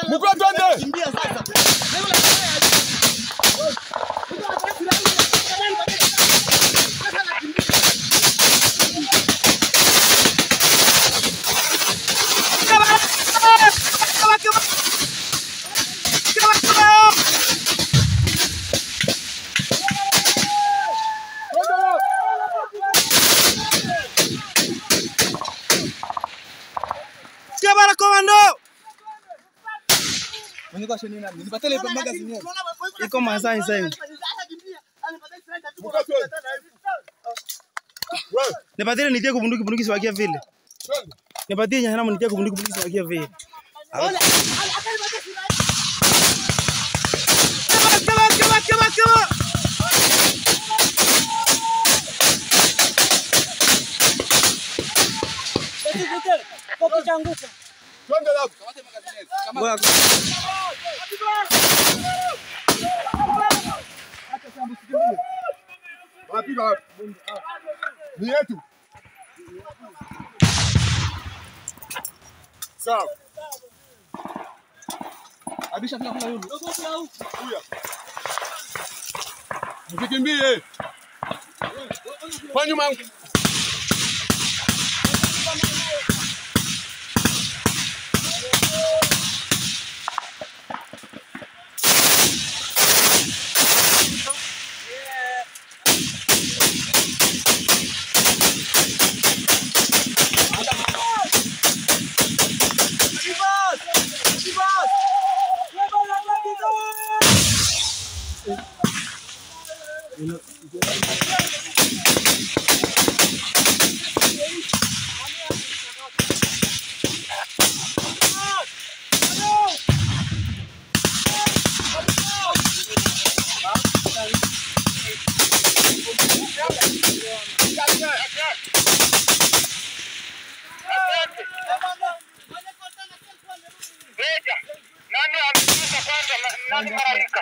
Mkuu twende. Para comando. Iko masaa insane. Nipatie nitie kubunduki siwakia vile. Nipatie nyanya na nitie kubunduki siwakia vile. Kama. Koki changu. Twende hapo. Kama wapiga wapi? Ni yetu. Sawa. Abisha fika kula huyu. Huyu. Mkikimbie. Kwa nyuma. Nani malaika?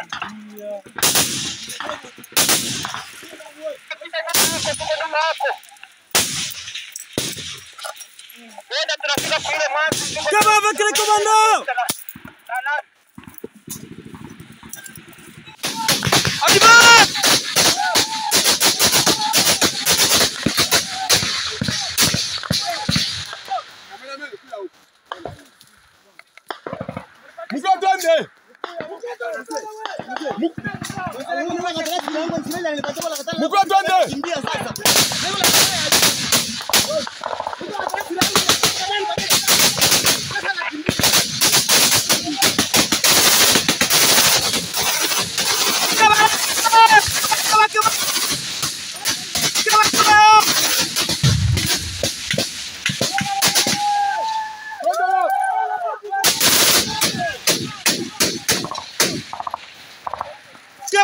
Kama bakre komando. Adiba! Mkuu twende. Mkuu twende.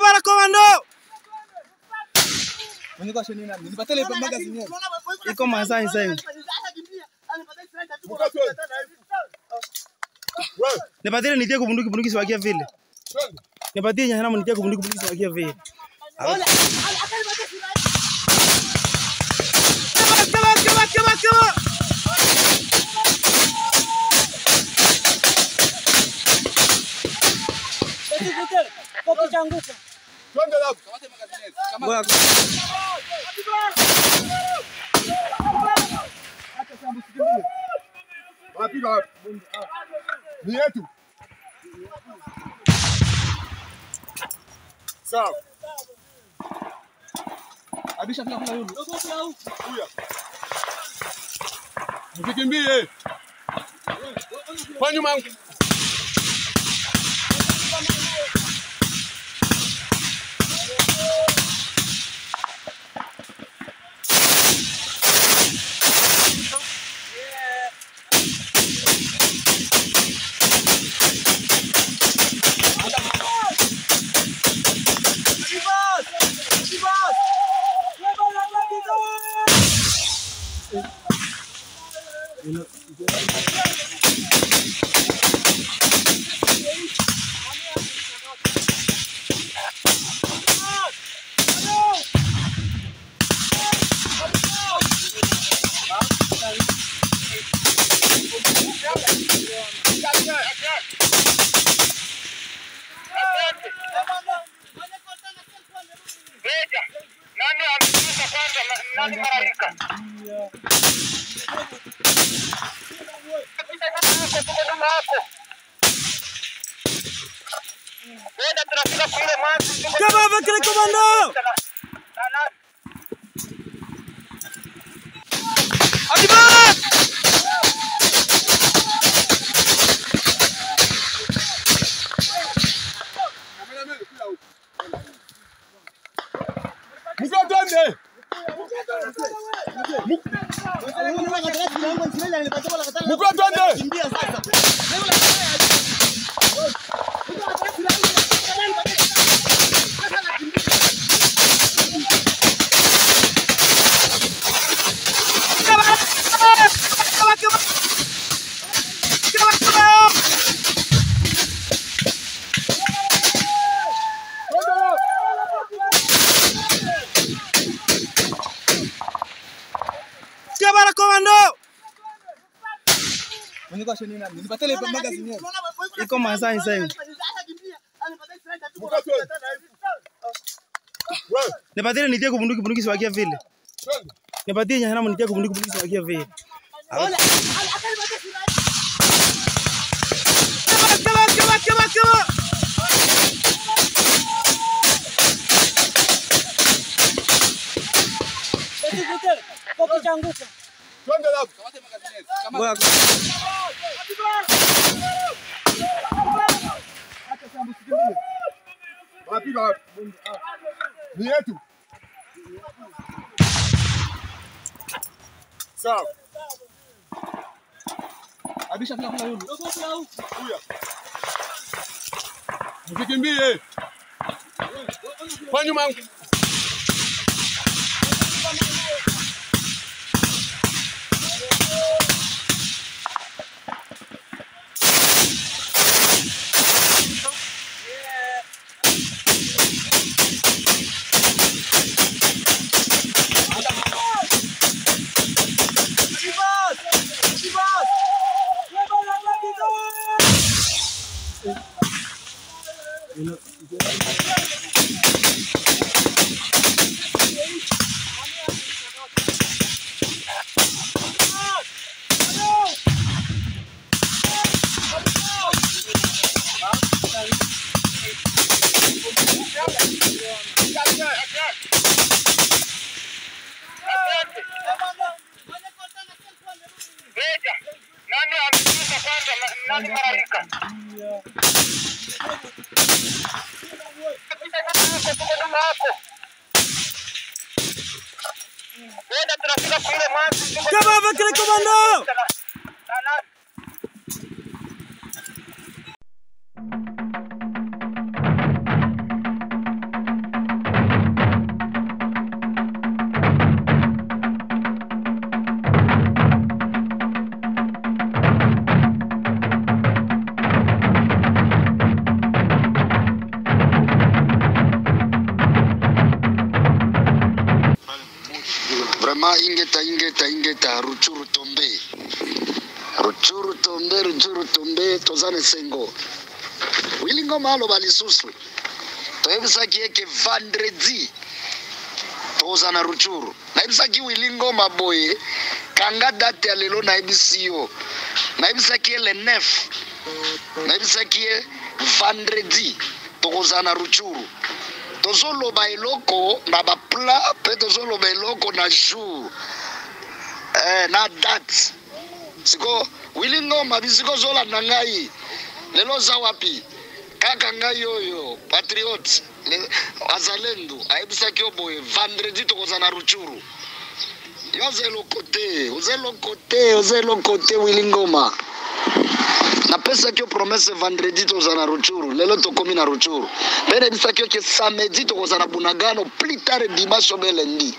Para comando. Iko masaa insane. Nipatie nitie kubunduki siwakia vile. Nipatie nyanya na nitie kubunduki siwakia vile. Kama. Koki changu. Twende hapo. Kama wapiga wapi? Ni yetu. Sawa. Abisha fika kula huyu. Huyu. Mkikimbie. Kwa nyuma. Kama bakre komando. Adiba! Kabara komando. Iko masai sai. Nipatie nitie kubunduki siwakia vile. Nipatie nyanya nitie kubunduki siwakia vile. Kama. Koki changu. Twende hapo. Wapiga hapo. Ni yetu. Sawa. Abisha pia kuna yule. Huya. Msikimbie. Kwa nyuma. Kama bakre komando. Vraiment ingeta Ruchuru tombe tozane sengo wilingo malo balisusu toyebisaki eke vendredi tozana Ruchuru nayebisaki wilingo maboye kanga date ya lelo nayebisiyo nayebisaki le 9 nayebisaki vendredi tozana Ruchuru tozoloba eloko na ba plat pe tozoloba eloko na jour na date siko wilingo mabisiko zola na ngai lelo za wapi kaka ngai yoyo patriot azalendo ayebisaki oboye vendredi tokozana Ruchuru yozelo kote wilingoma na pesa kyo promesse vendredi tozana Ruchuru lelo tokomi na Ruchuru pene bisaki ke samedi tokozana Bunagano plus tard dimanche lundi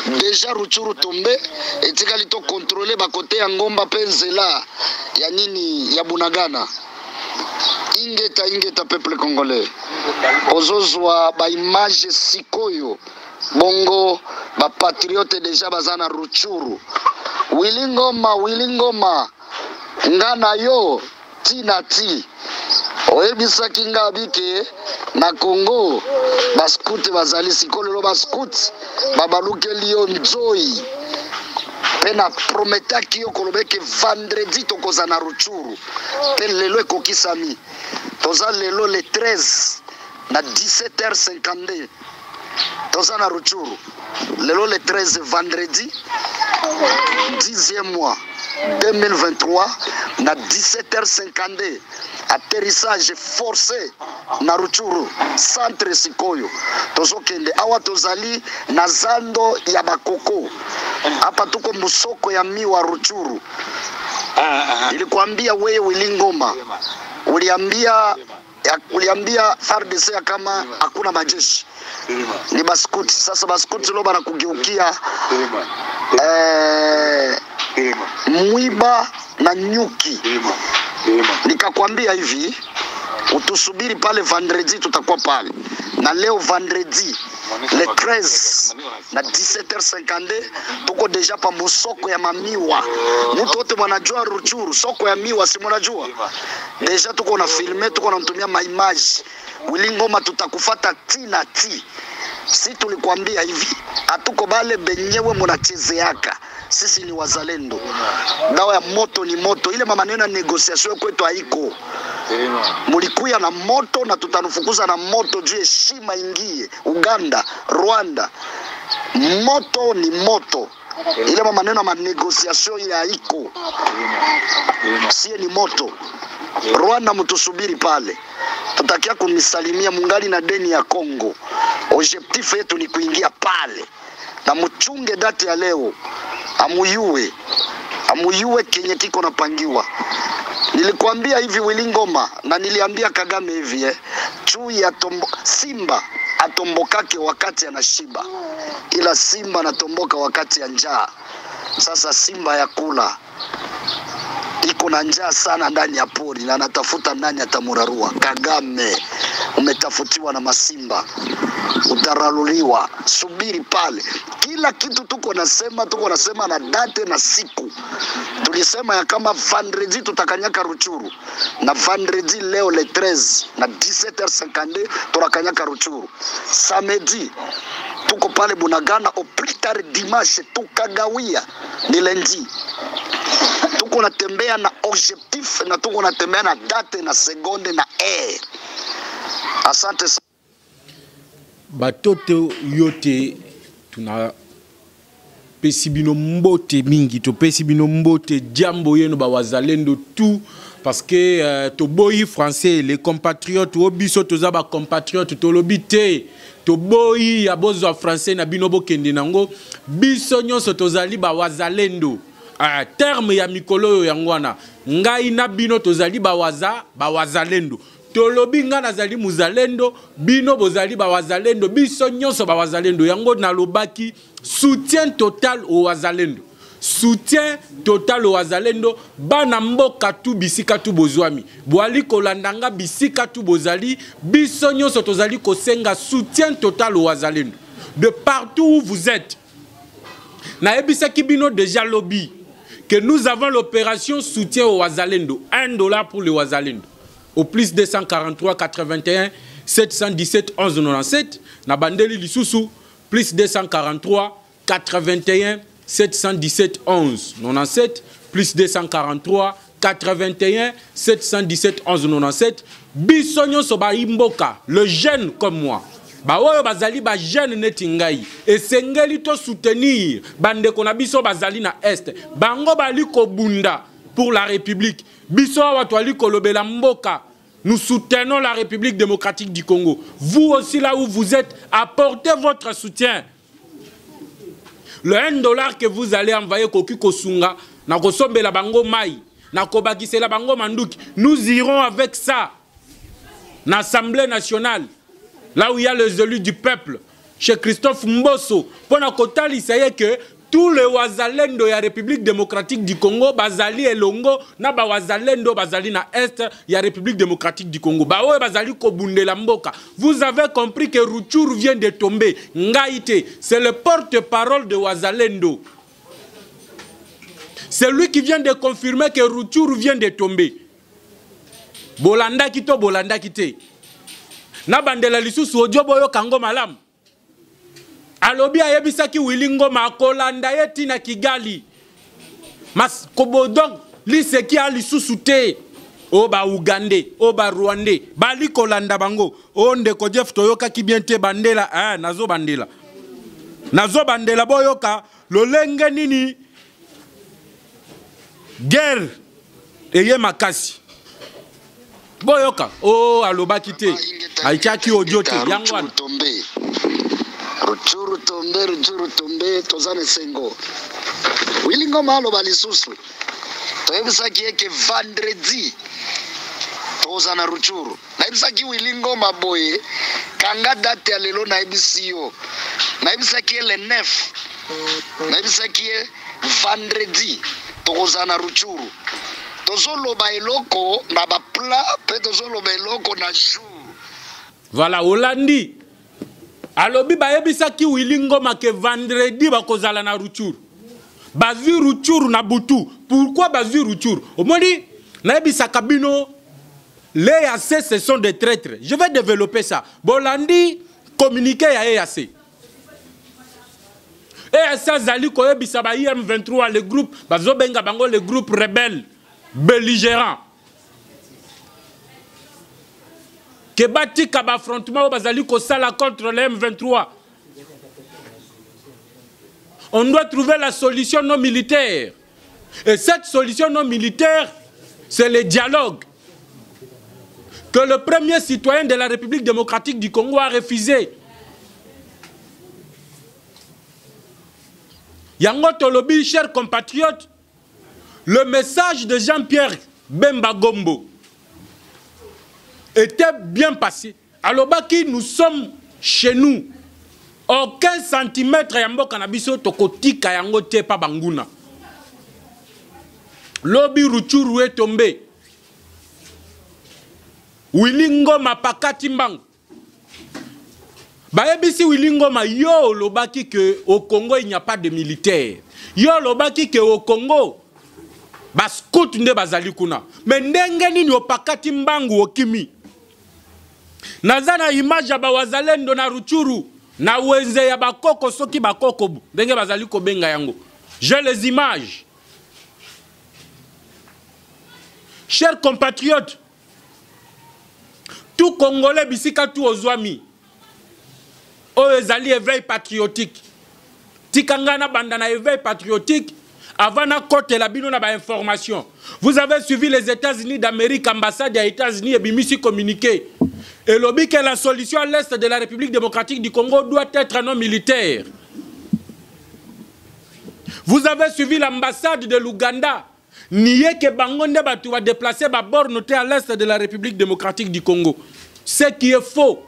déjà Ruchuru tombe etikali to contrôler ba côté ya Ngomba penzela ya nini ya Bunagana ingeta peuple congolais ozozwa ba image sikoyo bongo ba patriote déjà bazana Ruchuru Wilingoma ngana yo tina ti oyebisa kinga bike na Congo baskuti bazali sikolelo baskuti babaluke liyo nzoi pena prometaki yo kolobeke vendredi tokoza na Rutshuru pe lelo ekokisami toza lelo le 13 na 17h52 toza na Rutshuru lelo le 13 vendredi 10e mois 2023 na 17h52 atterrissage forcé na Rutshuru centre sikoyo tozokende awa tozali na zando ya bakoko hapa tuko musoko ya miwa Rutshuru. Nilikwambia wewe Wilingoma uliambia FARDC ya kama hakuna majeshi ni baskuti. Sasa baskuti leo bana kugeukia mwiba na nyuki. Nikakwambia hivi utusubiri pale vendredi tutakuwa pale. Na leo vendredi le 13 na 17h52 tuko deja pa musoko ya mamiwa. Mtu wote mwanajua Rutshuru soko ya miwa si mwanajua. Deja tuko na filme tuko na mtumia maimage. Wilingoma tutakufata tina ti. Si tulikwambia hivi hatuko bale benyewe munachezeaka. Sisi ni wazalendo. Dawa ya moto ni moto. Ile maneno ya negotiation kwetu haiko. Mulikuya na moto na tutanufukuza na moto juu heshima ingie. Uganda, Rwanda. Moto ni moto. Ile maneno ya negotiation ile haiko. Sie ni moto. Rwanda mtusubiri pale. Tutakia kumisalimia mungali na deni ya Kongo. Objectif yetu ni kuingia pale. Na mchunge dati ya leo. Amuyue kenye kiko napangiwa. Nilikwambia hivi Wilingoma na niliambia Kagame hivi chui ya simba atombokake wakati anashiba, ila simba anatomboka wakati ya njaa. Sasa simba ya kula iko na njaa sana ndani ya pori na anatafuta nani atamurarua. Kagame umetafutiwa na masimba, utaraluliwa. Subiri pale. Kila kitu tuko nasema na date na siku. Tulisema ya kama vendredi tutakanyaka Rutshuru. Na vendredi leo le 13 na 17h52 tutakanyaka Rutshuru. Samedi tuko pale Bunagana au plus tard dimanche tukagawia ni lundi. Tuko natembea na objectif na tuko natembea na date na seconde na heure. Asante sana. Batoto yote tuna pesibino mbote mingi to pesibino mbote jambo yeno ba wazalendo tout parce que to boyi français les compatriotes obiso toza ba compatriotes to lobité to boyi ya bozo français na binobo kende nango biso nyonso tozali ba wazalendo terme ya mikolo yangwana ngai na bino tozali ba wazalendo. Tolobi nga nazali muzalendo, bino bozali ba wazalendo, biso nyonso ba wazalendo. Yango na lobaki soutien total au wazalendo. Soutien total au wazalendo. Bana mboka tu bisika tu bozwami. Boali kolandanga bisika tu bozali. Biso nyonso tozali kosenga soutien total au wazalendo. De partout où vous êtes. Na ebisa kibino déjà lobby. Que nous avons l'opération soutien au wazalendo. $1 pour le wazalendo. Au plus 243 81 717 11 97 na bandeli lisusu plus 243 81 717 11 97 plus 243 81 717 11 97 biso nyonso ba imboka le jeune comme moi ba oyo bazali ba jeune neti ngai esengeli to soutenir bande kona biso bazali na est bango bali ko bunda pour la République. Biso watwali kolobela mboka. Nous soutenons la République démocratique du Congo. Vous aussi là où vous êtes, apportez votre soutien. Le $1 que vous allez envoyer koki kosunga na kosombe la bango mai na kobakise la bango manduki. Nous irons avec ça na l'Assemblée nationale là où il y a les élus du peuple chez Christophe Mbosso pour na kotali ça que tous les wazalendo ya République démocratique du Congo bazali elongo na ba wazalendo bazali na est ya République démocratique du Congo ba oyo bazali ko bundela mboka. Vous avez compris que Rutshuru vient de tomber. Ngaite, c'est le porte-parole de wazalendo. C'est lui qui vient de confirmer que Rutshuru vient de tomber. Bolanda kito, Bolanda kite. Na bandela lisusu odio boyo kango malam. Alobi ayebisaki Wilingo makolanda yeti na Kigali. Mas kobodong liseki a lisusu te. Oba Ugandais, oba Rwandais, bali kolanda bango. Onde ko Jeff Toyoka ki bien te bandela, nazo bandela. Nazo bandela boyoka, lolenge nini guerre eye makasi. Boyoka, aloba kite. Aichaki odiote yangwan. Rutshuru tombe, tozane sengo. Wilingo malo balisusu. Toyebisaki eke vendredi toza na Rutshuru. Naibisaki Wilingo maboye kanga date ya lelo naibisi yo. Naibisaki le 9. Naibisaki vendredi toza na Rutshuru. Tozoloba eloko na ba plat pe tozoloba eloko na jour. Voilà, Holandi. Alobi bayebisaki Wilingo make vendredi bakozala na Rutshuru. Bazu Rutshuru na butu. Pourquoi bazu Rutshuru? Au moins dit, naibisa kabino, les EAC ce sont des traîtres. Je vais développer ça. Bolandi communiquer à EAC. EAC zali koyebisa ba IM23 le groupe bazo benga bango le groupe rebelle belligérant. Que bati kaba affrontement bazali ko sala contre le M23. On doit trouver la solution non militaire. Et cette solution non militaire, c'est le dialogue. Que le premier citoyen de la République démocratique du Congo a refusé. Yango Tolobi, chers compatriotes, le message de Jean-Pierre Bemba Gombo était bien passé. Alors, nous sommes chez nous. Aucun centimètre yambo kanabiso tokotika yango te pa banguna. Lobi Rutshuru est tombé. Wilingo mapakati mbang. Bayebisi Wilingo ma yo lobaki que au Congo il n'y a pas de militaires. Yo lobaki que au Congo baskut nde bazali kuna. Mais ndenge nini opakati mbangu okimi. Nazana image ya bawazalendo na Rutshuru. Na wenze ya bakoko soki bakoko ndenge bazali ko benga yango. J'ai les images. Chers compatriotes, tout Congolais bisika tout ozwami. Ezali éveil patriotique. Tikangana bandana éveil patriotique avant na kote la bino na ba information. Vous avez suivi les États-Unis d'Amérique, ambassade des États-Unis et bimisi communiqué. Et lobby que la solution à l'est de la République démocratique du Congo doit être non militaire. Vous avez suivi l'ambassade de l'Ouganda. Nié que Bangonde Batu va déplacer ma borne à l'est de la République démocratique du Congo. Ce qui est faux.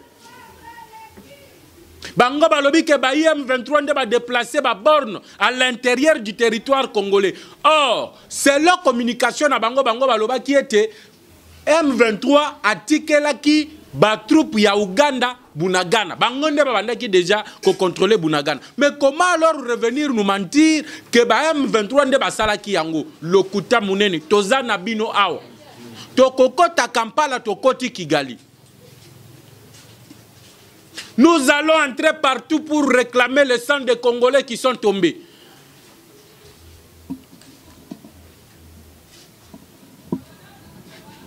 Bango balobi que IM23 va déplacer ma borne à l'intérieur du territoire congolais. Or, c'est leur communication à Bango Baloba qui était M23 a tikela qui ba troupe ya Uganda Bunagana. Bangonde babandaki déjà ko contrôler Bunagana. Mais comment alors revenir nous mentir que ba M23 nde basala ki yango lokuta munene tozana bino awa. Tokokota Kampala tokoti Kigali. Nous allons entrer partout pour réclamer le sang des Congolais qui sont tombés.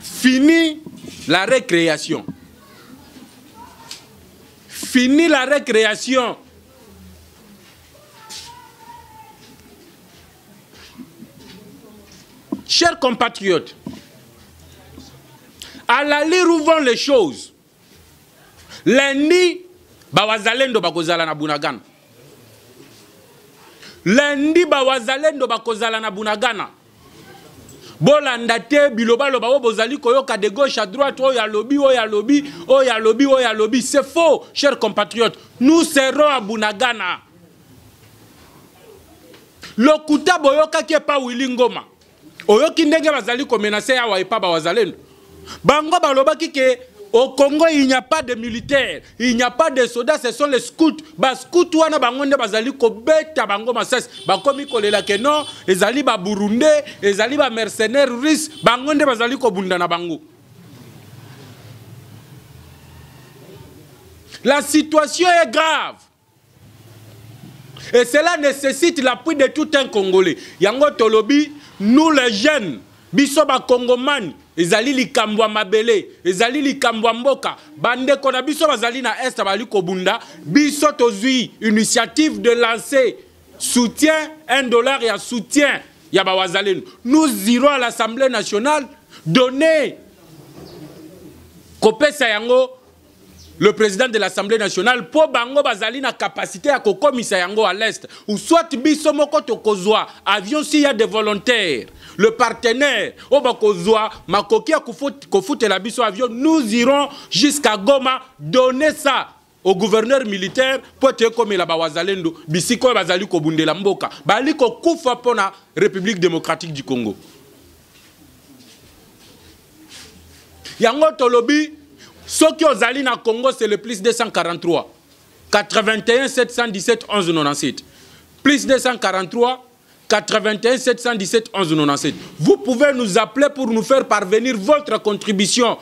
Fini la récréation. Fini la récréation. Chers compatriotes, à la lire où vont les choses. Lundi, bawazalendo bakozala na Bunagana. Lundi, bawazalendo bakozala na Bunagana. Bolanda te biloba loba o bozali koyoka de gauche à droite o ya lobby o ya lobby o ya lobby o ya lobby. C'est faux, chers compatriotes. Nous serons à Bunagana. Lokuta boyoka ki pa Wilingoma. Oyoki ndenge bazali ko menacer ya wa epa bawazalendo. Bango baloba ki ke Au Congo, il n'y a pas de militaires, il n'y a pas de soldats, ce sont les scouts. Ba scouts wana bangonde bazali ko beta bango masas, ba komi kolela ke non, ezali ba burundais, ezali ba mercenaires russes, bangonde bazali ko bunda na bango. La situation est grave. Et cela nécessite l'appui de tout un Congolais. Yango tolobi, nous les jeunes, biso ba Congoman, ezali likambwa mabele, ezali likambwa mboka, bande kona biso bazali na est bali kobunda, biso tozui initiative de lancer soutien $1 et soutien yaba wazalenu. Nous irons à l'Assemblée nationale donner kopesa yango le président de l'Assemblée nationale pour bango bazali na capacité à kokomisa yango à l'est ou soit biso moko tokozwa avion s'il y a des volontaires le partenaire o bakozwa makoki ya kofutela biso avion nous irons jusqu'à Goma donner ça au gouverneur militaire pour te komela ba wazalendo bisiko bazali kobundela mboka bali ko kufa pona République démocratique du Congo yango tolobi ce qui aux alliés na Congo, c'est le plus 243. 81 717 11 97. Plus 243, 81 717 11 97. Vous pouvez nous appeler pour nous faire parvenir votre contribution.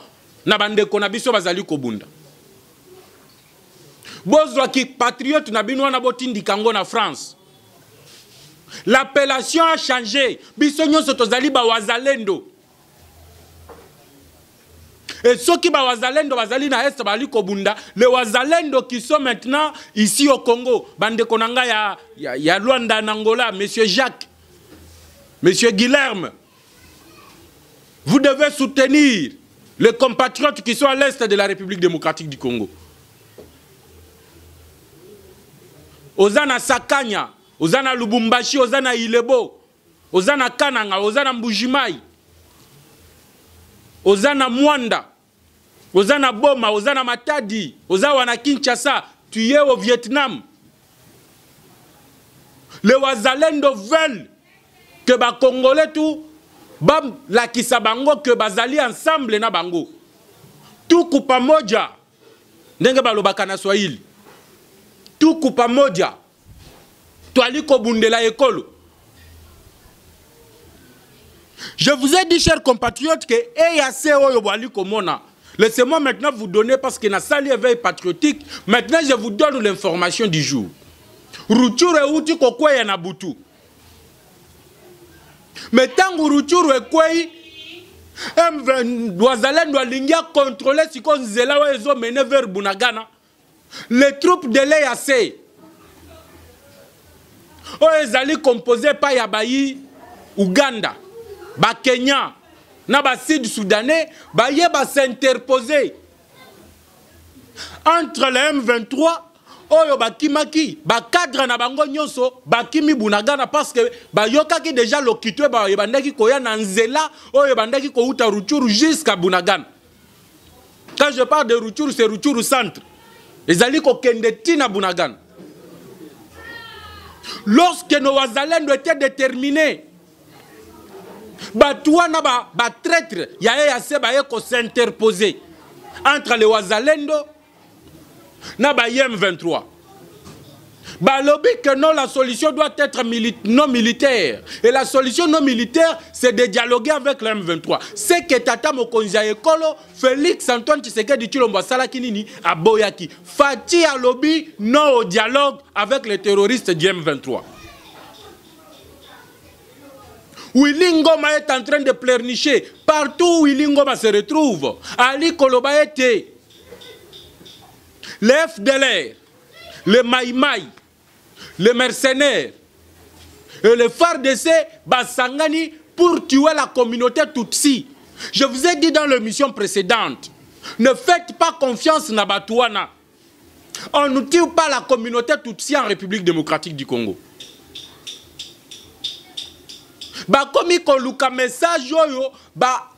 Nabande konabiso bazali kobunda. Bozwa ki patriote nabino na botindi Kango na France. L'appellation a changé. Biso nyonso tozali ba wazalendo. Et ceux qui sont wazalendo bazali na est bali kobunda, les wazalendo qui sont maintenant ici au Congo, bande konanga ya Luanda en Angola, monsieur Jacques, monsieur Guilherme, vous devez soutenir les compatriotes qui sont à l'est de la République démocratique du Congo. Ozana Sakanya, Ozana Lubumbashi, Ozana Ilebo, Ozana Kananga, Ozana Mbujimai, Ozana Mwanda, Ozana Boma, Ozana Matadi, Ozawana Kinshasa, tu es au Vietnam. Les Wazalendo veulent que les Congolais tout, bam la kisabango que bazali ensemble na bango. Tout kupa moja, ndenge balobaka na Swahili. Tout kupa moja, toali kobundela ekolo. Je vous ai dit, chers compatriotes, que EAC Oyo Bali Komona. Laissez-moi maintenant vous donner, parce que na sali éveil patriotique, maintenant je vous donne l'information du jour. Ruchuru e uti kokwe ya Nabutu. Mais tant que Ruchuru e kwei, Wazalendo alingia contrôler si kon zela wa ezo mene vers Bunagana. Les troupes de l'EAC, ezali composé par Yabayi, Uganda, ba Kenya, na ba Sud Soudanais, ba ye ba s'interposer entre les M23, oyo ba kimaki, ba cadre na bango nyonso, ba kimi Bunagana parce que ba yokaki déjà lokitwe ba yebandaki koya na nzela, oyo bandaki ko uta Ruchuru jusqu'à Bunagana. Quand je parle de Ruchuru, c'est Ruchuru centre. Ezali ko kende tina Bunagana. Lorsque nos Wazalendo étaient déterminés, Batouana ba traître, ya ko s'interposer entre les Wazalendo na ba M23. Balobi que non, la solution doit être non militaire. Et la solution non militaire, c'est de dialoguer avec le M23. C'est que Tata Mokonzi Ekolo, Félix Antoine Tshisekedi Tshilombo Salaki Nini, à Boyaki. Fati Alobi, non au dialogue avec les terroristes du M23. Willy Ngoma est en train de pleurnicher. Partout où Willy Ngoma se retrouve, Ali Koloba était les FDLR, les Maïmaï, les mercenaires et les FARDC Basangani pour tuer la communauté Tutsi. Je vous ai dit dans l'émission précédente, ne faites pas confiance na Batouana. On ne tue pas la communauté Tutsi en République démocratique du Congo. Ba komi ko luka message yoyo ba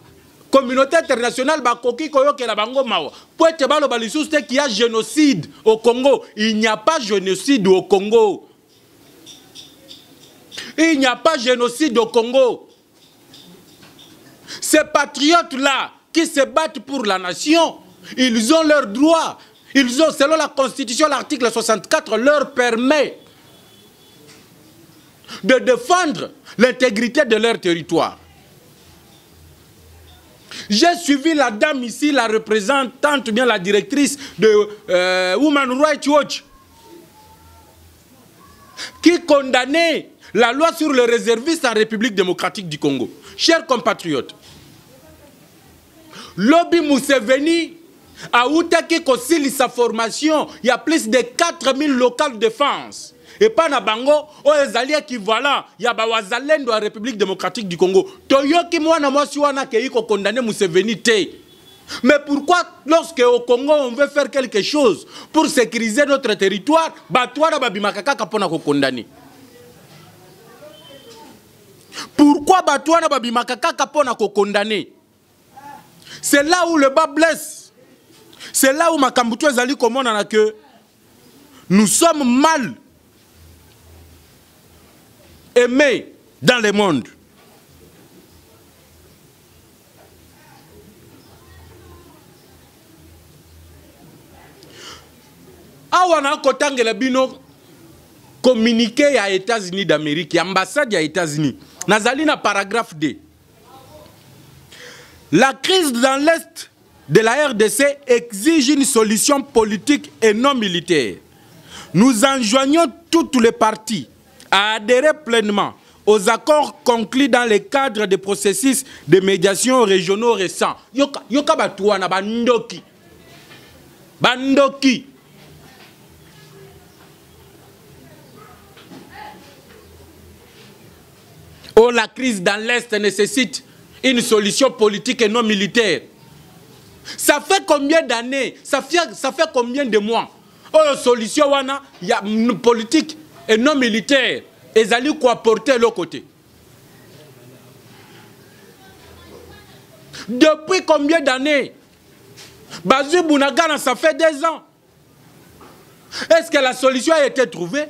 communauté internationale ba koki koyo ke la bango mawa pour te balo balisus te qu'il y a génocide au Congo. Il n'y a pas génocide au Congo. Il n'y a pas génocide au Congo. Ces patriotes là qui se battent pour la nation, Ils ont leurs droits. Ils ont, selon la Constitution, l'article 64 leur permet de défendre l'intégrité de leur territoire. J'ai suivi la dame ici, la représentante, bien la directrice de Women Rights Watch, qui condamnait la loi sur le réservistes en République démocratique du Congo. Chers compatriotes, Lobby Museveni a outaki kosili sa formation, il y a plus de 4000 locales de défense. Et pas na bango, o ezali équivalent, il y a Bawazalendo en République démocratique du Congo. Toyoki mwana mwasi wana ke yiko condamné Museveni te. Mais pourquoi, lorsque au Congo, on veut faire quelque chose pour sécuriser notre territoire, batouana babimakaka kapona ko condamné? Pourquoi batouana babimakaka kapona ko condamné? C'est là où le bas blesse. C'est là où Makambutu ezali komona que nous sommes mal aimés dans le monde. Awana kotangela bino communiqué à États-Unis d'Amérique, ambassade à États-Unis. Nazali na paragraphe D. La crise dans l'Est de la RDC exige une solution politique et non militaire. Nous enjoignons tous les partis à adhérer pleinement aux accords conclus dans le cadre des processus de médiation régionaux récents. Yoka batuana bandoki. Bandoki. Oh, la crise dans l'Est nécessite une solution politique et non militaire. Ça fait combien d'années? Ça fait combien de mois? Oh, la solution, il y a une politique et non militaire. Et ça lui quoi porter l'autre côté. Depuis combien d'années? Bazu Bounagana, ça fait 2 ans. Est-ce que la solution a été trouvée?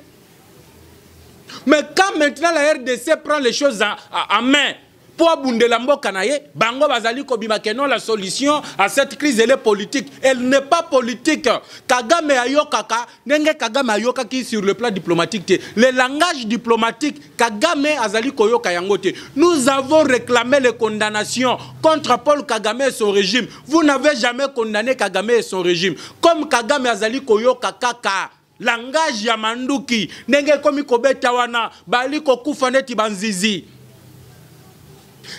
Mais quand maintenant la RDC prend les choses en main pour abonder mboka naye, bango bazali kobima que non, la solution à cette crise elle est politique. Elle n'est pas politique. Kagame ayokaka, nenge Kagame ayoka qui sur le plan diplomatique. Le langage diplomatique, Kagame azali koyoka yangote. Nous avons réclamé les condamnations contre Paul Kagame et son régime. Vous n'avez jamais condamné Kagame et son régime. Comme Kagame azali koyoka kaka. Langage ya manduki, nenge komi kobeta wana, bali kokufa neti banzizi.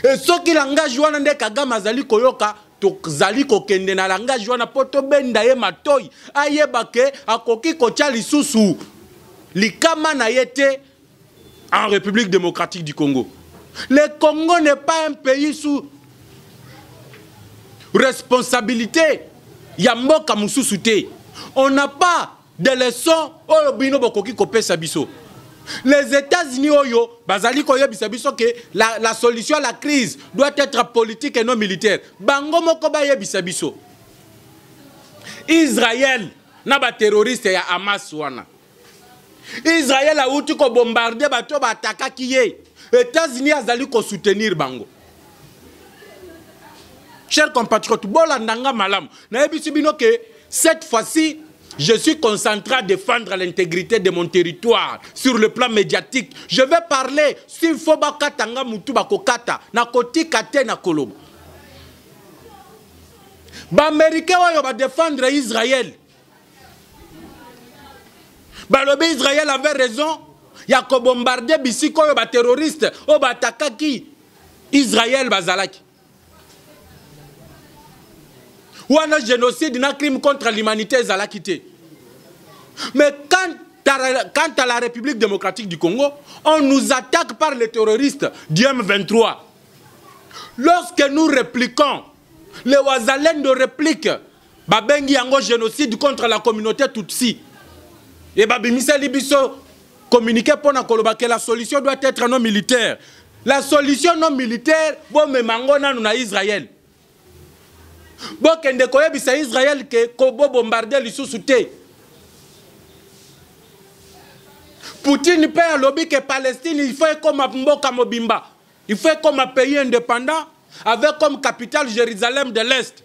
Et ce qui langage wana nde Kagame azali koyoka, to zali kokende na langage wana poto benda ye matoi, ayebake akoki kocha lisusu. Likama na yete en République démocratique du Congo. Le Congo n'est pas un pays sous responsabilité. Yamboka mususu te. On n'a pas de leçons oyo bino bokoki kopesa biso. Les États-Unis oyo bazali koyebisa biso que la solution à la crise doit être politique et non militaire. Bango moko bayebisa biso. Israël na ba terroriste ya Hamas wana. Israël a outi ko bombarder bato ba ataka kiye. États-Unis azali ko soutenir bango. Chers compatriotes, bolandanga malam. Na yebisi bino que cette fois-ci je suis concentré à défendre l'intégrité de mon territoire sur le plan médiatique. Je vais parler s'il faut bakatanga mutu bakokata na koti kate na koloba. Ba américain oyo ba défendre Israël. Ba lobi Israël avait raison. Ya ko bombarder bisiko oyo ba terroriste o ba atakaki Israël bazalaki. Ou un génocide, un crime contre l'humanité, mais quant à la République démocratique du Congo, on nous attaque par les terroristes du M23. Lorsque nous répliquons, les Wazalendo répliquent, babengi yango génocide contre la communauté Tutsi. Et babimisa libiso communiqué pour que la solution doit être non militaire. La solution non militaire, bon me mangona nous na Israël. Bon, kende koyebisa Israël que kobo bombarder lisusu te. Poutine peut à lobby que Palestine il faut comme mboka mobimba. Il faut comme un pays indépendant avec comme capitale Jérusalem de l'Est.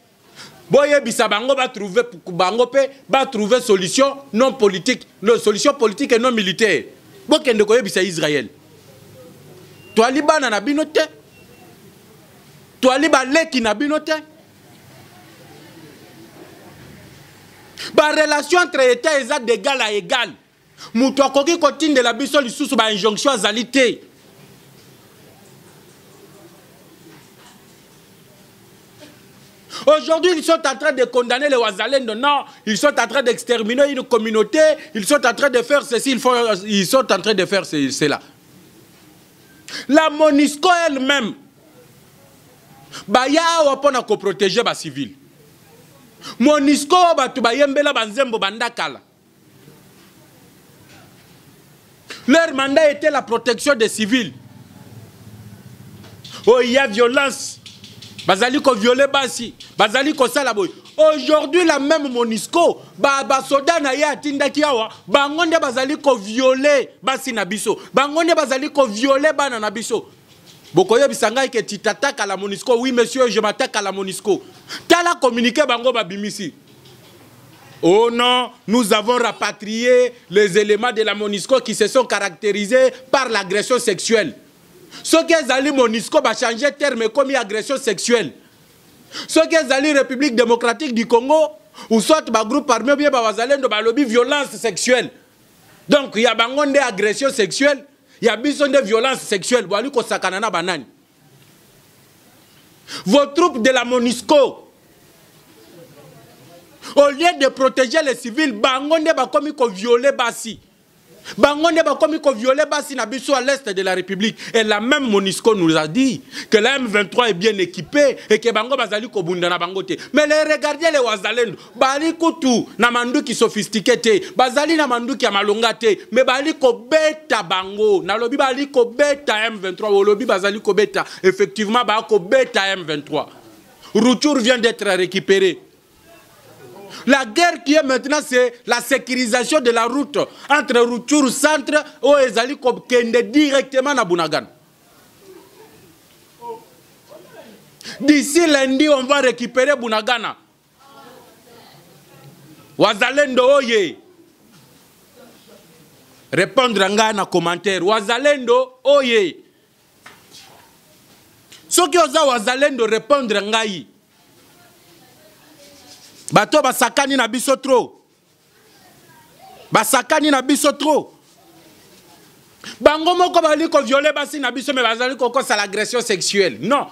boye bisa bango ba trouver bango pe ba trouver solution non politique, solution politique et non militaire. Bokende ko yebisa Israël. Toi libana na binote. Toi liba leki na binote. Ba relation entre état et état d'égal à égal. Muto akoki kotinde la biso lisusu ba injonction azalité. Aujourd'hui, ils sont en train de condamner les Ouazalendo. Non, ils sont en train d'exterminer une communauté. Ils sont en train de faire ceci. Ils sont en train de faire cela. La MONUSCO elle-même, baya wapona ko protéger ba civil. MONUSCO batu bayembela banzembo bandakala. Leur mandat était la protection des civils. Oh, il y a violence. Bazali ko violer basi, bazali ko sala boy. Aujourd'hui la même MONUSCO, ba soda na ya tindaki awa, bangonde bazali ko violer basi na biso. Bangonde bazali ko violer bana na biso. Bokoye bisanga ke tu t'attaques à la MONUSCO. Oui monsieur, je m'attaque à la MONUSCO. Tala communiqué bango ba bimisi. Oh non, nous avons rapatrié les éléments de la MONUSCO qui se sont caractérisés par l'agression sexuelle. Ce qui est MONUSCO va changer de terme comme agression sexuelle. Ce qui est République démocratique du Congo, ou soit un groupe armé, bien de lobby violence sexuelle. Donc il y a des agressions sexuelles, il y a des violences sexuelles. Vos troupes de la MONUSCO, au lieu de protéger les civils, bangonde ba komi ko violer basi. Bangonde ba komi ko violer basi na biso à l'est de la République. Et la même MONUSCO nous a dit que la M23 est bien équipée et que bango bazali ko bunda na bangote. Mais regardez les Ouazalendo, bali kutu na manduki sophistiqué te, bazali na manduki ya malonga te, mais bali ko beta bango, na lobi bali ko beta M23, o lobi bazali ko beta, effectivement ba ko beta M23. Rutshuru vient d'être récupéré. La guerre qui est maintenant, c'est la sécurisation de la route entre Rutshuru centre et Ezali Kende directement à Bunagana. D'ici lundi, on va récupérer Bunagana. Ouazalendo oye. Répondre à un commentaire. Ouazalendo oye. Ce qui osa Ouazalendo répondre à ngai. Bato basakani na biso trop. Basakani na biso trop. Bango moko bali ko violer basi na biso mais bazali ko kosa l'agression sexuelle. Non.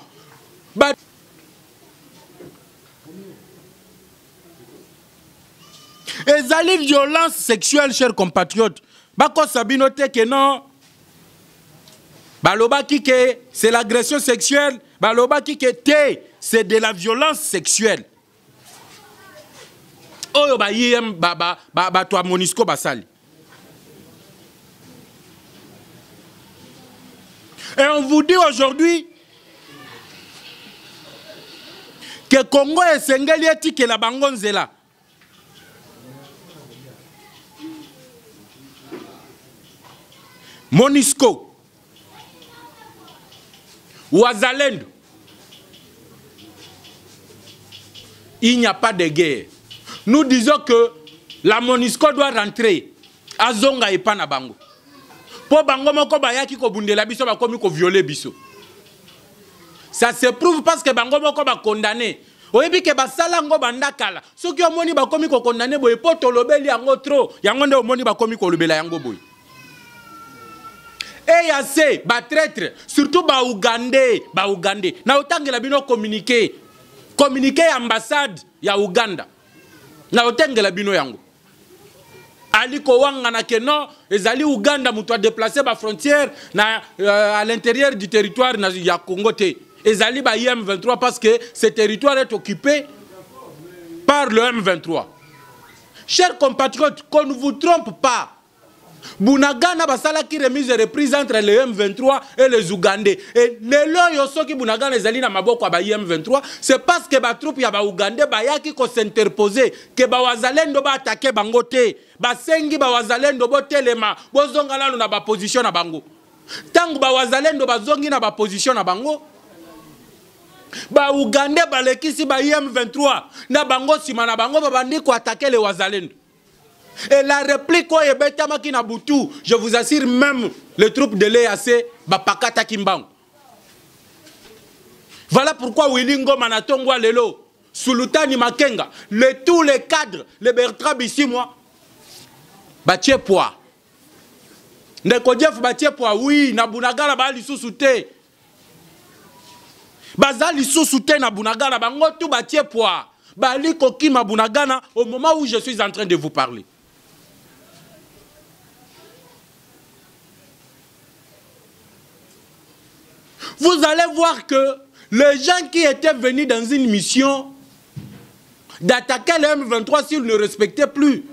Ezali violence sexuelle, chers compatriotes. Bako sabino te que non. Balobaki que c'est l'agression sexuelle. Balobaki que te c'est de la violence sexuelle. Oyo ba yem ba to MONUSCO basali. Et on vous dit aujourd'hui que Congo est sengeli etike la bangonzela. MONUSCO Ouazalendo. Il n'y a pas de guerre. Nous disons que la MONUSCO doit rentrer à Zonga et Panabango. Pour Bango Moko Bayaki ko bundela biso ba komi ko violer biso. Ça se prouve parce que Bango Moko ba condamné. Oyebi ke basala ngo bandakala. Soki omoni ba komi ko condamné boye po tolobeli yango trop. Yango nde omoni ba komi ko lobela yango boye. Et yase ba traître, surtout ba Ougandais, na otangela bino communiquer ambassade ya Uganda. Na otengela bino yango. Aliko wanga na keno ezali Uganda muto a déplacé ba frontière na à l'intérieur du territoire na ya Congo te. Ezali ba M23 parce que ce territoire est occupé par le M23. Chers compatriotes, qu'on ne vous trompe pas. Bunagana basala qui remise et reprise entre les M23 et les Ougandais. Et le loyo qui Bunagana ezali na maboko ba M23, c'est parce que ba troupe ya ba Ougandais ba yaki ko s'interposer que ba Wazalendo ba attaquer bango te. Ba sengi ba Wazalendo bo telema, bo zonga lanu na ba position na bango. Tangu ba Wazalendo ba zongi na ba position na bango. Ba Ougandais balekisi ba IM23 na bango sima na bango babandi ko attaquer les Wazalendo. Et la réplique oye betama ki na butu, je vous assure même les troupes de l'EAC ba pakata kimbango. Voilà pourquoi Willy Ngoma na tongwa lelo Sulutani Makenga, tous les cadres, les Bertrand Bisimwa batie poa. Ndeko Jeff batie poa, oui, na Bunagala ba lisusu te. Bazali sous-souté na Bunagana, bango tout batie poa. Bali kokima Bunagana au moment où je suis en train de vous parler. Vous allez voir que les gens qui étaient venus dans une mission d'attaquer le M23 s'ils ne respectaient plus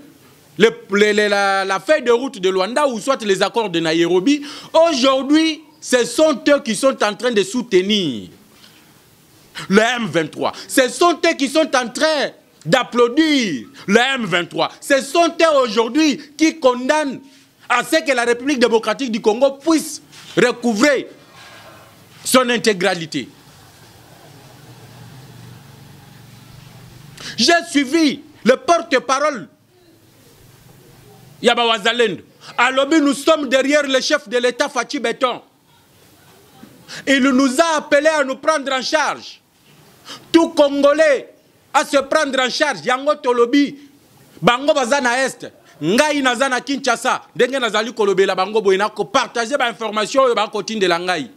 la feuille de route de Luanda ou soit les accords de Nairobi, aujourd'hui, ce sont eux qui sont en train de soutenir le M23. Ce sont eux qui sont en train d'applaudir le M23. Ce sont eux aujourd'hui qui condamnent à ce que la République démocratique du Congo puisse recouvrer son intégralité. J'ai suivi le porte-parole Yaba Wazalendo. À l'objet, nous sommes derrière le chef de l'État, Fachi Béton. Il nous a appelé à nous prendre en charge. Tout Congolais à se prendre en charge. Yango Tolobi, Bango Bazana Est, Ngai Nazana Kinshasa, Denge Nazali Kolobe la Bango Boinako, partager ma information et ma cotine de l'Angai.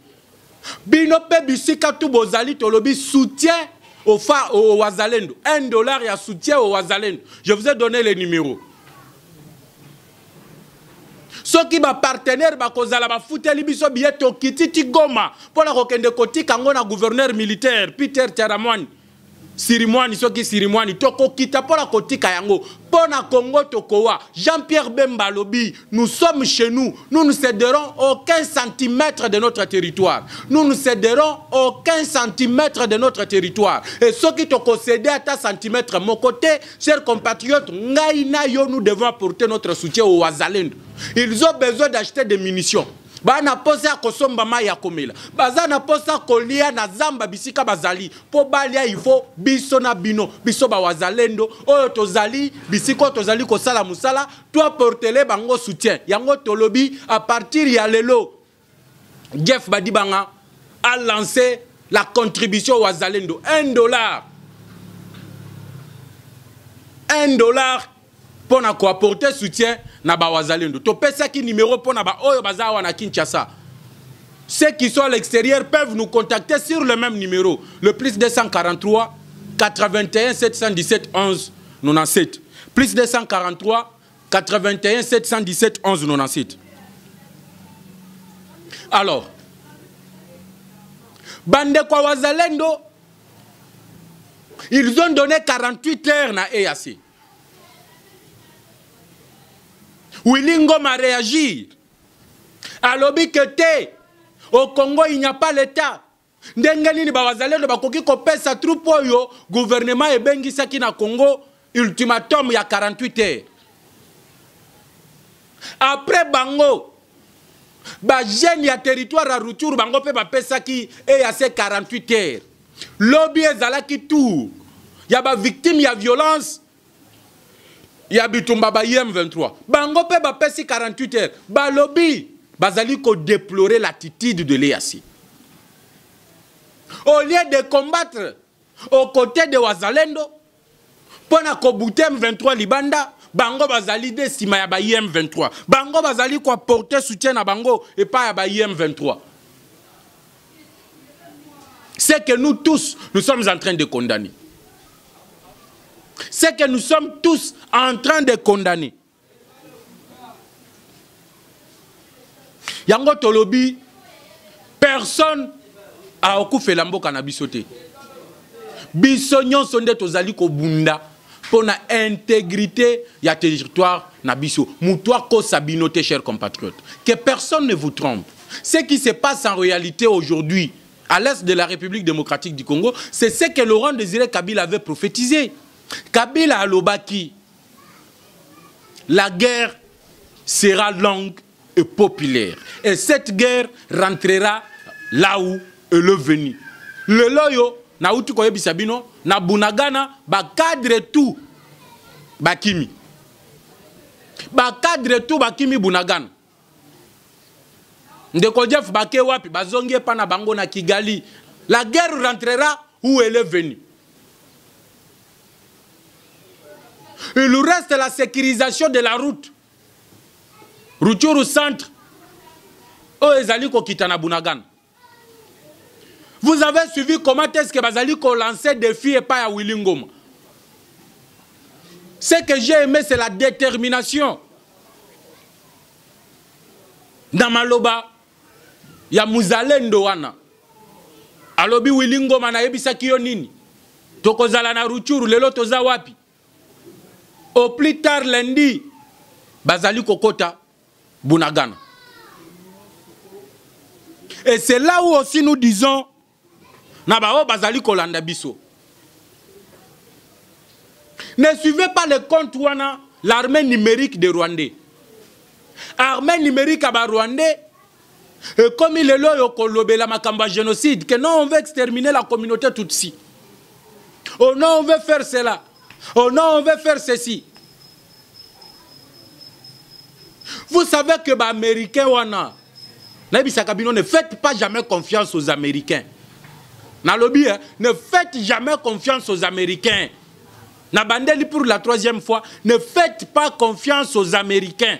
Binope Bisika tout Bozali Tolobi soutient au Wazalendo. $1 et à soutien au Wazalendo. Je vous ai donné les numéros. Ceux qui sont partenaires, ils biso billet au Kititi Goma pour la kokende koti kangona gouverneur militaire Peter Tiaramwani Sirimwani soki Sirimwani toko kita pour la koti kayango pour na Congo tokowa Jean-Pierre Bemba lobi nous sommes chez nous, nous ne céderons aucun centimètre de notre territoire, nous ne céderons aucun centimètre de notre territoire. Et ceux qui toko cédé à ta centimètre mon côté, chers compatriotes, ngaina yo nous devons apporter notre soutien aux Wazalendo. Ils ont besoin d'acheter des munitions. Bana posa kosomba maya komela. Bazana posa kolia na zamba bisika bazali. Po balia il faut biso na bino. Biso ba Wazalendo. Oyo tozali bisiko tozali kosala musala. Toi portele bango soutien. Yango tolobi à partir ya lelo. Jeff Badibanga a lancé la contribution au Wazalendo. $1. $1. Pour apporter soutien na ba Wazalendo. To pesa ki numéro pour na ba oyo bazawa na Kinshasa. Ceux qui sont à l'extérieur peuvent nous contacter sur le même numéro. Le plus 243 81 717 11 97. Plus 243 81 717 11 97. Alors, bande kwa Wazalendo, ils ont donné 48 heures na EAC. Willy Ngoma réagir. À l'objet que au Congo, il n'y a pas l'État. Ndengeni ni Wazalendo bakoki kopesa troupe yo gouvernement ebengi saki na Congo ultimatum ya 48 heures. Après bango ba jeune ya territoire à Rutshuru bango pe ba pesa ki e ya 48 heures. Lobby ezalaki tout. Ya ba victime ya violence. Ya bitumba ba IM23. Bango pe ba pesi 48 heures. Ba lobby bazali ko déplorer l'attitude de l'EAC. Au lieu de combattre aux côtés de Wazalendo, pona ko bouter M23 Libanda, bango bazali de sima ya ba IM23. Bango bazali ko porter soutien na bango et pas ya ba IM23. C'est que nous tous, nous sommes en train de condamner. C'est que nous sommes tous en train de condamner. Yango Tolobi, personne a okufe lambo kanabisote. Bisonyon sonde tozali ko bunda pour la intégrité ya territoire nabiso. Moutoir ko sabinote, chers compatriotes. Que personne ne vous trompe. Ce qui se passe en réalité aujourd'hui à l'est de la République démocratique du Congo, c'est ce que Laurent Désiré Kabila avait prophétisé. Kabila Alobaki, la guerre sera longue et populaire. Et cette guerre rentrera là où elle est venue. Le loyo, na uti koyebisa bino na Bunagana ba cadre tout bakimi. Ba cadre tout bakimi Bunagana. Ndeko Jeff Bake wapi bazongi pa na bango na Kigali. La guerre rentrera où elle est venue. Il nous reste la sécurisation de la route. Rutshuru centre. Oh, ezali ko kitana Bunagana. Vous avez suivi comment est-ce que bazali ko lancer des filles et pas à Willingoma. Ce que j'ai aimé, c'est la détermination. Dans Maloba, il y a Muzalendo wana. Alobi Willingoma na yebisa kiyo nini. Tokozala na Rutshuru lelo toza wapi. Au plus tard lundi, bazali kokota Bunagana. Et c'est là où aussi nous disons Nabao bazali kolanda biso. Ne suivez pas le compte wana l'armée numérique de Rwandais. Armée numérique à Rwandais. Et comme il est là, il y a un génocide, que non, on veut exterminer la communauté Tutsi. Oh non, on veut faire cela. Oh non, on veut faire ceci. Vous savez que les Américains, ne faites pas jamais confiance aux Américains. Ne faites jamais confiance aux Américains. Nabandeli pour la 3e fois, ne faites pas confiance aux Américains.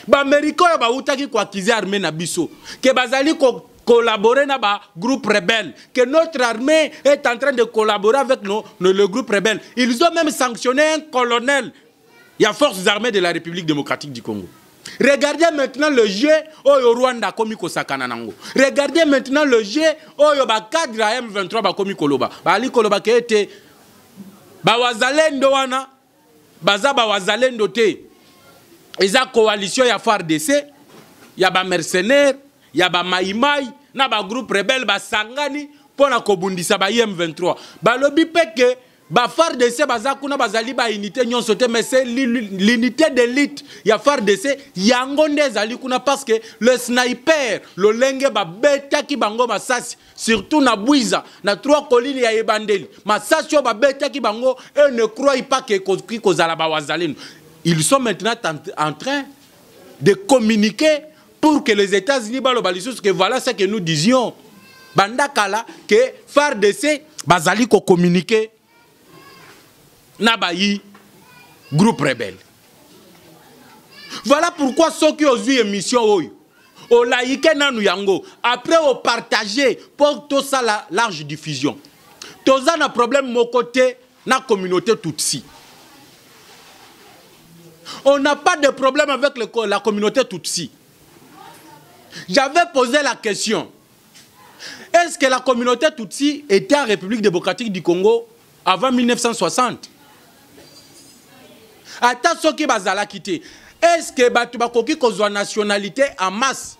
Les Américains ba utaki ko accuser armée na biso que bazali collaborer na ba groupe rebelle, que notre armée est en train de collaborer avec le groupe rebelle. Ils ont même sanctionné un colonel. Il y a forces armées de la République démocratique du Congo. Regardez maintenant le jeu au Rwanda komi ko sakana nango. Regardez maintenant le jeu au ba cadre M23 ba komi koloba. Ba ali koloba ke ete ba wazalendo wana baza ba wazalendo te. Eza coalition ya FARDC, ya ba mercenaires, ya ba maïmaï, na ba groupe rebelle ba sangani pona kobundisa ba M23. Ba lobi peke ba FARDC baza kuna bazali ba unité nyonso te, mais c'est l'unité d'élite ya FARDC yango nde ezali kuna parce que le sniper le lenge ba beta ki bango masasi surtout na Bwiza na 3 collines ya Ebandeli masasi ba beta ki bango et ne croient pas que kozala ba wazalendo. Ils sont maintenant en train de communiquer pour que les États-Unis balobalisent que voilà ce que nous disions. Bandakala que FARDC bazali ko communiquer na bayi groupe rebelle. Voilà pourquoi ceux qui ont vu émission oyo au laïque nanu yango après au partager pour tout ça la large diffusion. Tout ça na problème mon côté na communauté Tutsi. On n'a pas de problème avec la communauté Tutsi. J'avais posé la question. Est-ce que la communauté Tutsi était en République démocratique du Congo avant 1960? Attends ce qui va quitter. Est-ce que Batubakoki kozwa nationalité en masse?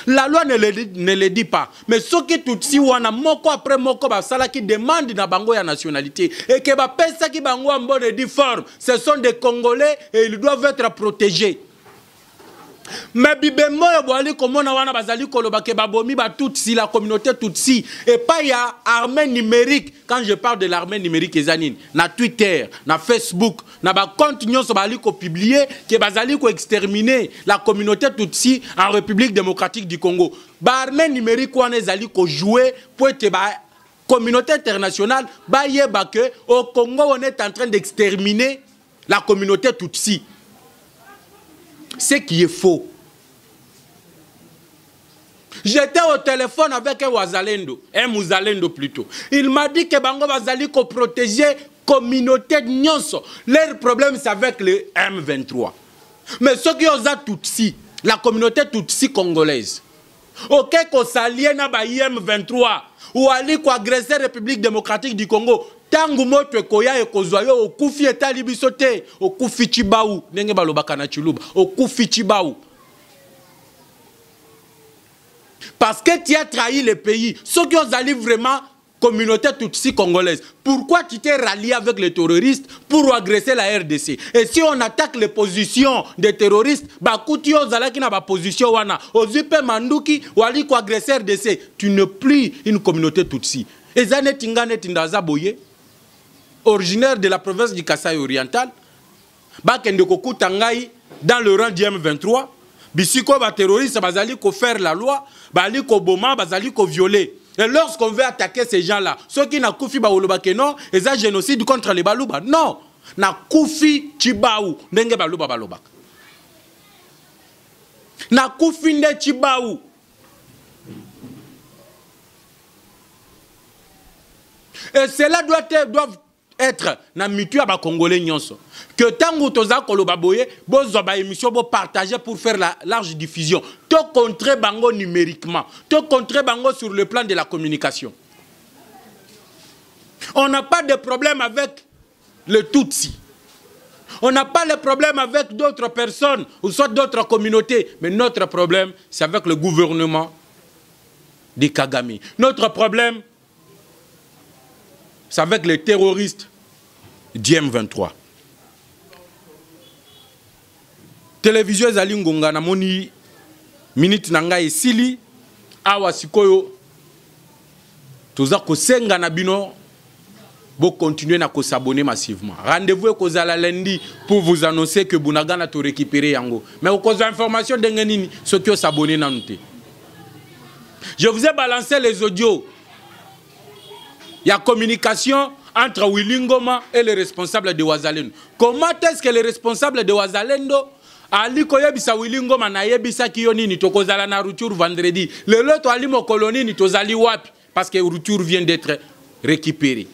La loi ne le dit pas. Mais ce qui Tutsi wana moko après moko basala qui demande na bango ya nationalité et que ba pesa ki bango en bonne et due forme, ce sont des Congolais et ils doivent être protégés. Mais bibemo yo boali komona wana bazali koloba ke babomi ba Tutsi la communauté Tutsi et pas ya armée numérique. Quand je parle de l'armée numérique ezanine na Twitter, na Facebook, na ba compte nyonso bali ko publier ke bazali ko exterminer la communauté Tutsi en République démocratique du Congo. Ba armée numérique wana ezali ko jouer pour être ba communauté internationale ba yeba que au Congo on est en train d'exterminer la communauté Tutsi. Ce qui est faux. J'étais au téléphone avec un Wazalendo, un Muzalendo plutôt. Il m'a dit que Bango Wazali ko protéger la communauté de Nyonso. Leur problème c'est avec le M23. Mais ceux qui ont Tutsi, la communauté Tutsi congolaise, ok, qu'on s'allie na ba M23 ou ali ko agresser la République démocratique du Congo. Tangu moto koya ekozwayo okufi etali biso te okufi Chibaou ndenge balobaka na Chiluba okufi Chibaou parce que tu as trahi le pays. Ceux qui ont allé vraiment communauté Tutsi congolaise, pourquoi tu t'es rallié avec les terroristes pour agresser la RDC? Et si on attaque les positions des terroristes, bakuti ozalaki na ba position wana ozipe manduki wali ko agresser RDC, tu n'es plus une communauté Tutsi. Ezanet Inganet Ndaza Boye, originaire de la province du Kasaï oriental, Bakende Kokuta Ngai dans le rang du M23, Bisiko ba terroriste bazali ko faire la loi, bali ko boma, bazali ko violer. Et lorsqu'on veut attaquer ces gens-là, ceux qui n'a koufi ba oloba ke non, et ça génocide contre les balouba. Non, na koufi chibaou, ndenge balouba baloba. Na koufi nde chibaou. Et cela doit être na mitu ba congolais nyonso. Que tango toza koloba boye, bozo ba émission bo partager pour faire la large diffusion. To contrer bango numériquement, to contrer bango sur le plan de la communication. On n'a pas de problème avec le Tutsi. On n'a pas de problème avec d'autres personnes ou soit d'autres communautés, mais notre problème c'est avec le gouvernement de Kagame. Notre problème c'est avec les terroristes du M23. Télévision ezali ngonga na moni minute nanga esili awa sikoyo toza kosenga na bino bo continuer na ko s'abonner massivement. Rendez-vous kozala lundi pour vous annoncer que Bunagana to récupérer yango. Mais au cause d'information dengenini ceux qui s'abonner na nute. Je vous ai balancé les audios. Il y a communication entre Willy Ngoma et les responsables de Wazalendo. Comment est-ce que les responsables de Wazalendo Ali koyebisa Willy Ngoma na yebisa kiyoni ni tokozala na rupture vendredi. Le loto ali mo colonie ni tozali wapi parce que rupture vient d'être récupéré.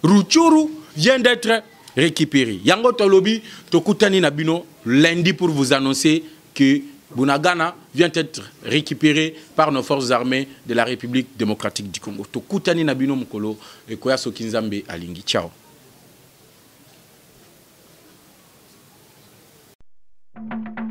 Rupture vient d'être récupéré. Yango tolobi tokutani na bino lundi pour vous annoncer que Bunagana vient d'être récupéré par nos forces armées de la République démocratique du Congo. Tokutani na bino mukolo e koya sokinzambe alingi. Ciao. Thank you.